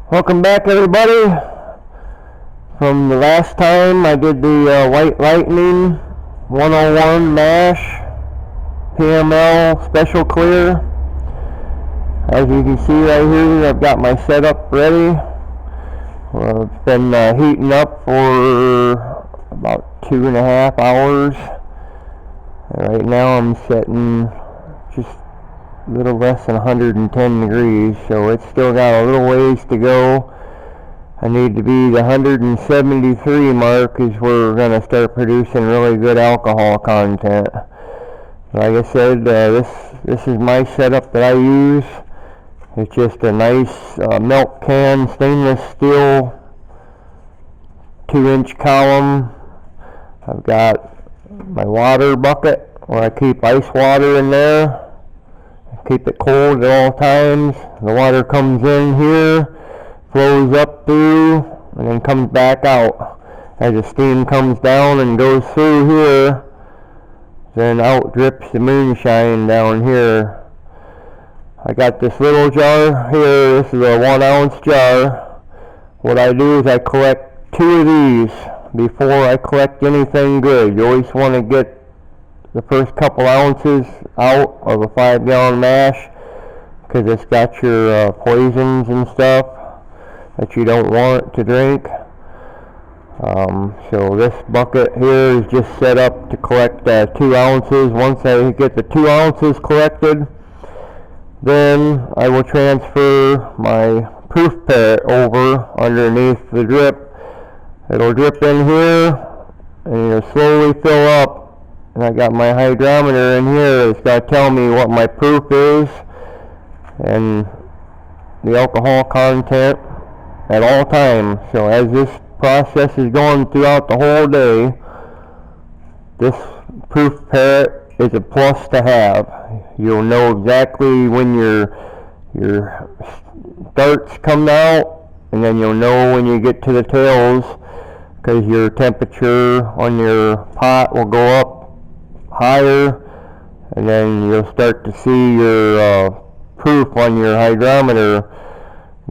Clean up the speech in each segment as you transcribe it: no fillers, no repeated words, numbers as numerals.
Welcome back, everybody. From the last time I did the White Lightning 101 MASH PML Special Clear. As you can see right here, I've got my setup ready. It's been heating up for about 2.5 hours. And right now I'm setting just a little less than 110 degrees, so it's still got a little ways to go. I need to be the 173 mark is where we're going to start producing really good alcohol content. Like I said, this is my setup that I use. It's just a nice milk can, stainless steel 2-inch column. I've got my water bucket where I keep ice water in there. Keep it cold at all times. The water comes in here, flows up through, and then comes back out. As the steam comes down and goes through here, then out drips the moonshine down here. I got this little jar here. This is a 1-ounce jar. What I do is I collect 2 of these before I collect anything good. You always want to get the first couple ounces out of a 5-gallon mash because it's got your poisons and stuff that you don't want to drink. So this bucket here is just set up to collect 2 ounces. Once I get the 2 ounces collected, then I will transfer my proof parrot over underneath the drip. It'll drip in here and it'll slowly fill up. And I got my hydrometer in here. It's got to tell me what my proof is and the alcohol content at all times. So as this process is going throughout the whole day, this proof parrot is a plus to have. You'll know exactly when your starts come out, and then you'll know when you get to the tails, because your temperature on your pot will go up higher, and then you'll start to see your proof on your hydrometer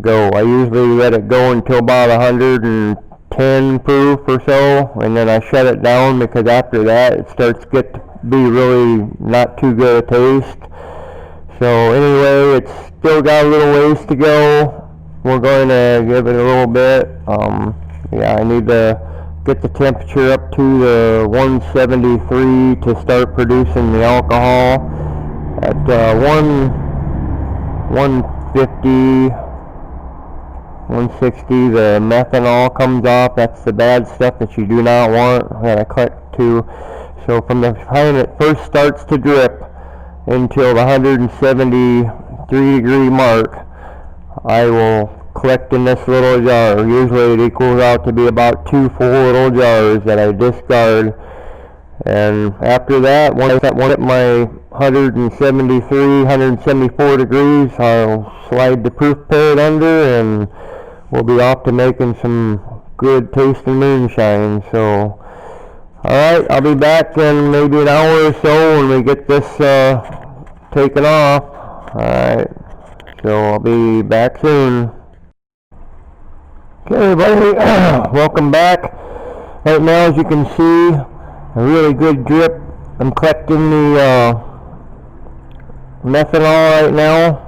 go. I usually let it go until about 110 proof or so, and then I shut it down because after that it starts to get to be really not too good a taste. So anyway, it's still got a little ways to go. We're going to give it a little bit. I need to get the temperature up to the 173 to start producing the alcohol. At 150, 160, the methanol comes off. That's the bad stuff that you do not want that I collect to. So from the time it first starts to drip until the 173 degree mark, I will collect in this little jar. Usually it equals out to be about 2 full little jars that I discard. And after that, once I hit my 173, 174 degrees, I'll slide the proof parrot under and we'll be off to making some good tasting moonshine. So, alright, I'll be back in maybe an hour or so when we get this taken off. Alright, so I'll be back soon. Okay, everybody, welcome back. Right now, as you can see, a really good drip. I'm collecting the methanol right now.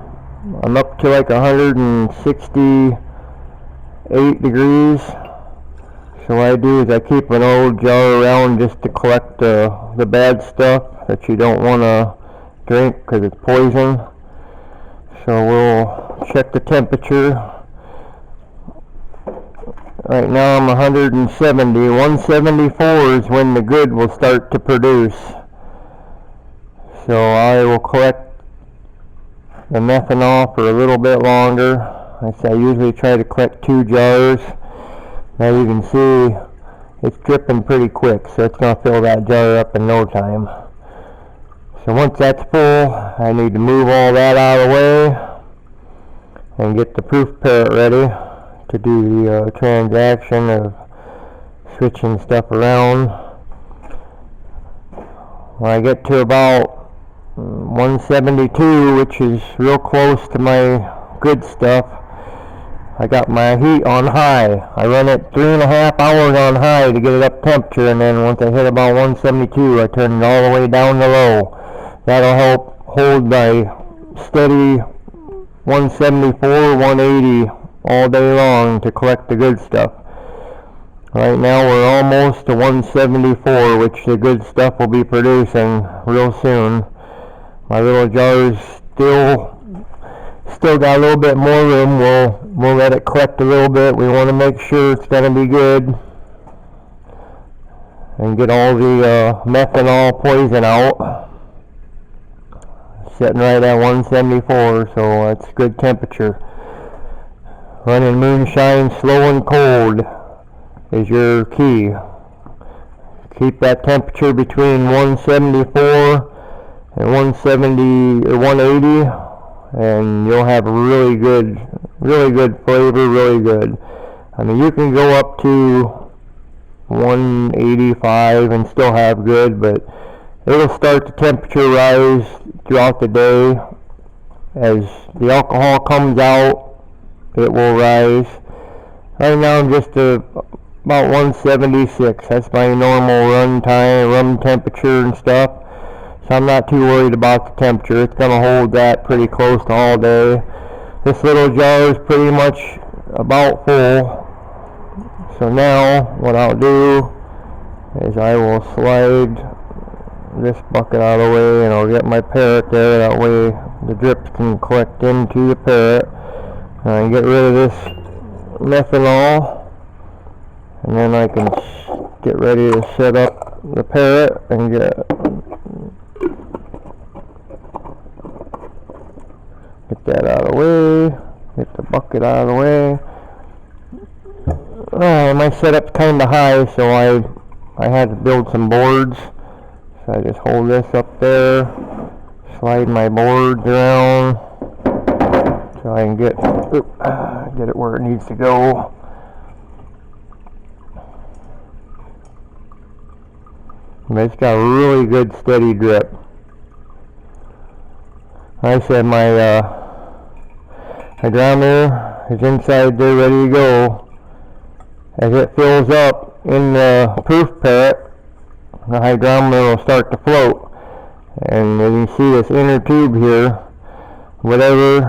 I'm up to like 168 degrees. So what I do is I keep an old jar around just to collect the bad stuff that you don't want to drink because it's poison. So we'll check the temperature. Right now I'm 170. 174 is when the good will start to produce. So I will collect the methanol for a little bit longer. I usually try to collect 2 jars. Now you can see it's dripping pretty quick, so it's going to fill that jar up in no time. So once that's full, I need to move all that out of the way and get the proof parrot ready to do the transaction of switching stuff around. When I get to about 172, which is real close to my good stuff, I got my heat on high. I run it 3.5 hours on high to get it up temperature, and then once I hit about 172, I turn it all the way down to low. That'll help hold my steady 174, 180 all day long to collect the good stuff. Right now we're almost to 174, which the good stuff will be producing real soon. My little jars still got a little bit more room. We'll let it collect a little bit. We want to make sure it's going to be good and get all the methanol poison out. Sitting right at 174, so that's good temperature. Running Moonshine slow and cold is your key. Keep that temperature between 174 and 170 or 180, and you'll have really good flavor, really good. I mean, you can go up to 185 and still have good, but it'll start the temperature rise throughout the day. As the alcohol comes out, it will rise. Right now I'm just about 176. That's my normal run temperature and stuff. So I'm not too worried about the temperature. It's going to hold that pretty close to all day. This little jar is pretty much about full. So now what I'll do is I will slide this bucket out of the way, and I'll get my parrot there. That way the drips can collect into the parrot. And I get rid of this methanol, and then I can get ready to set up the parrot and get that out of the way, get the bucket out of the way. My setup's kind of high, so I had to build some boards. So I just hold this up there, slide my boards around so I can get it where it needs to go. But it's got a really good steady drip. Like I said, my hydrometer is inside there ready to go. As it fills up in the proof parrot, the hydrometer will start to float. And as you can see this inner tube here, whatever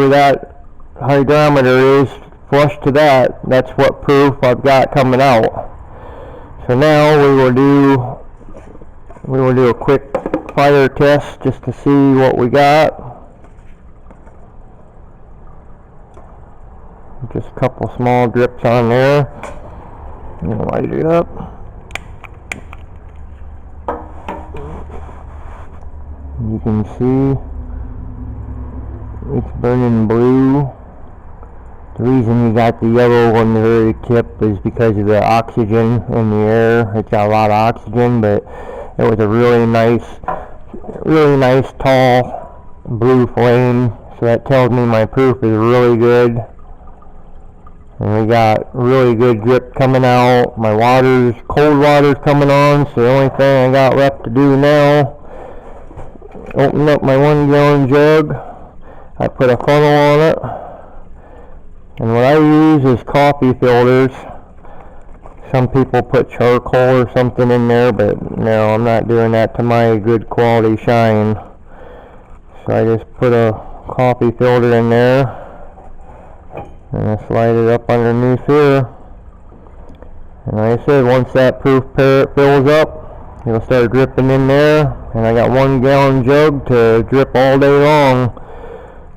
that hydrometer is flush to that, that's what proof I've got coming out. So now we will do a quick fire test just to see what we got. Just a couple small drips on there. And light it up. You can see it's burning blue. The reason you got the yellow on the very tip is because of the oxygen in the air. It's got a lot of oxygen, but it was a really nice tall blue flame. So that tells me my proof is really good. And we got really good drip coming out. My cold water's coming on, so the only thing I got left to do now, open up my 1 gallon jug. I put a funnel on it. And what I use is coffee filters. Some people put charcoal or something in there, but no, I'm not doing that to my good quality shine. So I just put a coffee filter in there. And I slide it up underneath here. And like I said, once that proof parrot fills up, it'll start dripping in there. And I got 1 gallon jug to drip all day long.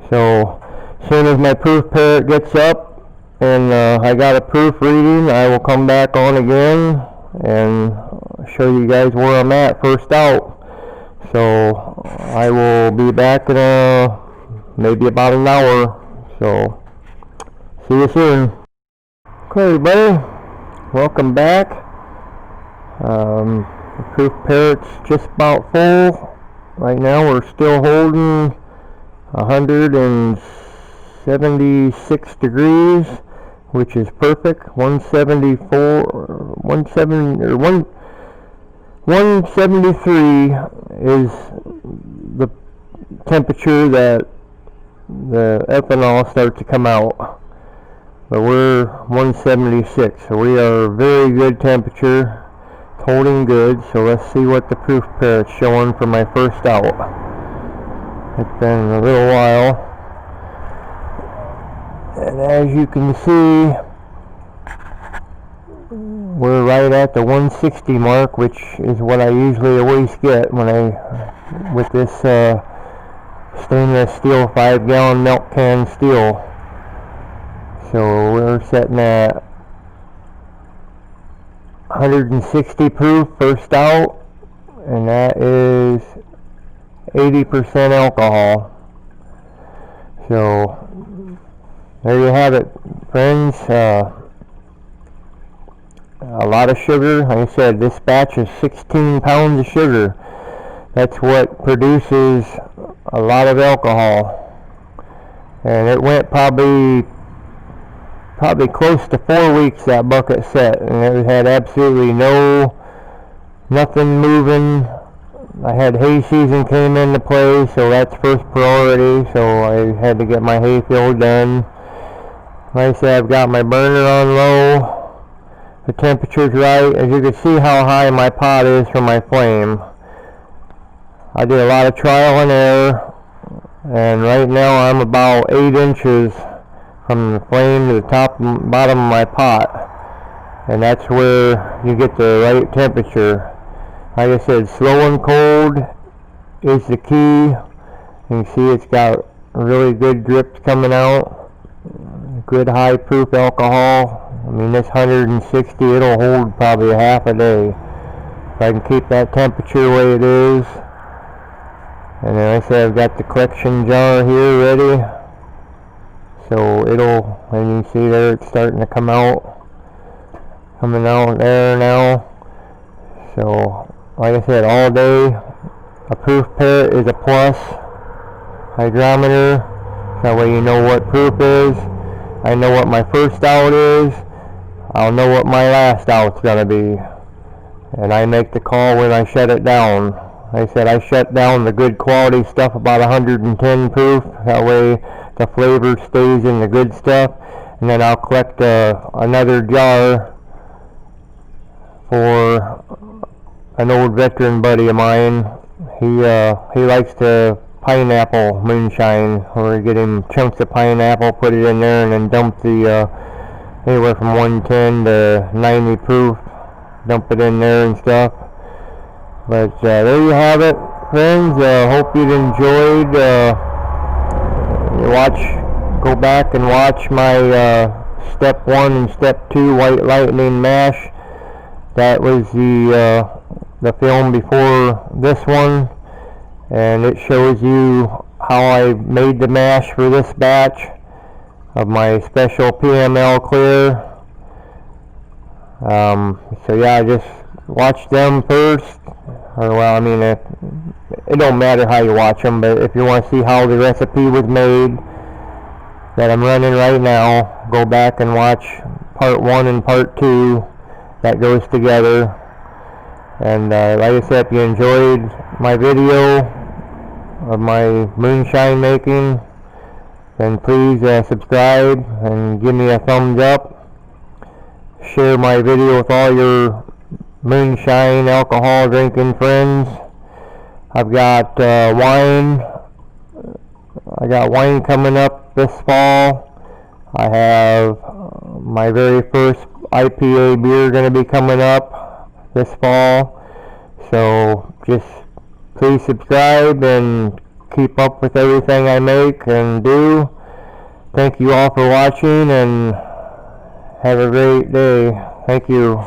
So as soon as my proof parrot gets up and I got a proof reading, I will come back on again and show you guys where I'm at first out. So I will be back in maybe about an hour. So see you soon. Okay, everybody, welcome back. The proof parrot's just about full. Right now we're still holding 176 degrees, which is perfect. 173 is the temperature that the ethanol starts to come out. But we're 176, so we are very good temperature. It's holding good, so let's see what the proof pair is showing for my first out. It's been a little while. And as you can see, we're right at the 160 mark, which is what I usually always get when with this stainless steel 5-gallon milk can steel. So we're setting at 160 proof first out, and that is 80% alcohol. So there you have it, friends. A lot of sugar. Like I said, this batch is 16 pounds of sugar. That's what produces a lot of alcohol. And it went probably close to 4 weeks, that bucket set, and it had absolutely nothing moving. I had hay season came into play, so that's first priority, so I had to get my hay field done. Like I said, I've got my burner on low. The temperature's right. As you can see how high my pot is for my flame. I did a lot of trial and error, and right now I'm about 8 inches from the flame to the top and bottom of my pot, and that's where you get the right temperature. Like I said, slow and cold is the key. You can see it's got really good drips coming out, good high proof alcohol. I mean, this 160, it'll hold probably a half a day if I can keep that temperature the way it is. And then like I said, I've got the collection jar here ready. So it'll, and you can see there it's starting to come out there now. So like I said, all day a proof pair is a plus. Hydrometer, that way you know what proof is. I know what my first out is. I'll know what my last out's gonna be, and I make the call when I shut it down. Like I said, I shut down the good quality stuff about 110 proof. That way the flavor stays in the good stuff, and then I'll collect another jar for an old veteran buddy of mine. He likes to pineapple moonshine, where we get him chunks of pineapple, put it in there, and then dump the anywhere from 110 to 90 proof, dump it in there and stuff. But there you have it, friends. Hope you'd enjoyed. Go back and watch my step 1 and step 2 White Lightning mash. That was the film before this one, and it shows you how I made the mash for this batch of my special PML clear. So yeah, just watch them first. Or well, I mean, it don't matter how you watch them, but if you want to see how the recipe was made that I'm running right now, go back and watch part 1 and part 2. That goes together. And like I said, if you enjoyed my video of my moonshine making, then please subscribe and give me a thumbs up. Share my video with all your moonshine alcohol drinking friends. I've got wine. I got wine coming up this fall. I have my very first IPA beer going to be coming up this fall. So just please subscribe and keep up with everything I make and do. Thank you all for watching, and have a great day. Thank you.